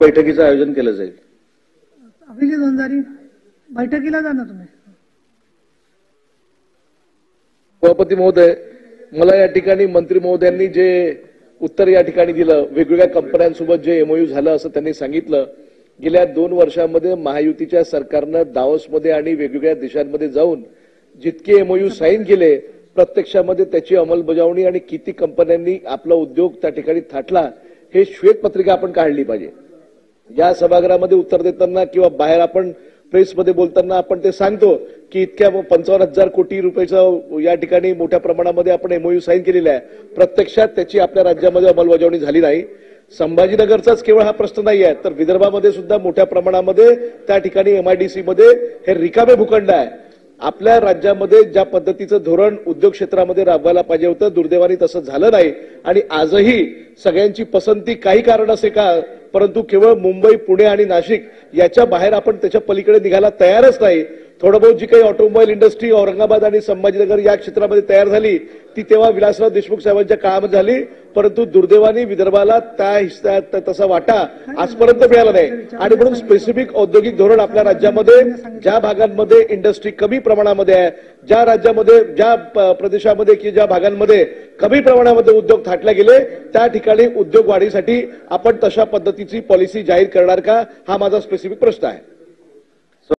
बैठकीचं आयोजन केलं जाईल? अभिजित वंजारी, बैठकीला जा ना तुम्ही. सभापती महोदय, मला या ठिकाणी मंत्री महोदयांनी जे उत्तर या ठिकाणी दिलं, वेगवेगळ्या कंपन्यांसोबत जे एमओयू झालं असं त्यांनी सांगितलं. गेल्या 2 वर्षांमध्ये महायुतीच्या सरकारनं दावोसमध्ये आणि वेगवेगळ्या देशांमध्ये जाऊन जितके एमओयू साईन केले, प्रत्यक्षामध्ये त्याची अंमलबजावणी आणि किती कंपन्यांनी आपला उद्योग त्या ठिकाणी थाटला, हे श्वेतपत्रिका आपण काढली पाहिजे. या सभागृहामध्ये उत्तर देताना किंवा बाहेर आपण प्रेसमध्ये बोलताना आपण ते सांगतो की इतक्या 55,000 कोटी रुपयाचं या ठिकाणी मोठ्या प्रमाणामध्ये आपण एमओयू साईन केलेला आहे. प्रत्यक्षात त्याची आपल्या राज्यामध्ये अंमलबजावणी झाली नाही. संभाजीनगरचाच केवळ हा प्रश्न नाही आहे, तर विदर्भामध्ये सुद्धा मोठ्या प्रमाणामध्ये त्या ठिकाणी एमआयडीसी मध्ये हे रिकामे भूखंड आहे. आपल्या राज्यामध्ये ज्या पद्धतीचं धोरण उद्योग क्षेत्रामध्ये राबवायला पाहिजे होतं, दुर्दैवाने तसं झालं नाही. आणि आजही सगळ्यांची पसंती काही कारण असे का, परंतु केवळ मुंबई, पुणे आणि नाशिक याच्या बाहेर आपण त्याच्या पलीकडे निघायला तयारच नाही. थोडं बहुत जी काही ऑटोमोबाईल इंडस्ट्री औरंगाबाद आणि संभाजीनगर या क्षेत्रामध्ये तयार झाली, ती तेव्हा विलासराव देशमुख साहेबांच्या काळामध्ये झाली, परंतु दुर्दैवाने विदर्भाला त्या तसा वाटा आजपर्यंत मिळाला नाही. आणि म्हणून स्पेसिफिक औद्योगिक धोरण आपल्या राज्यामध्ये ज्या भागांमध्ये इंडस्ट्री कमी प्रमाणामध्ये आहे, ज्या राज्यामध्ये, ज्या प्रदेशामध्ये की ज्या भागांमध्ये कमी प्रमाणामध्ये उद्योग थाटले गेले, त्या ठिकाणी उद्योग वाढीसाठी आपण तशा पद्धतीची पॉलिसी जाहीर करणार का, हा माझा स्पेसिफिक प्रश्न आहे.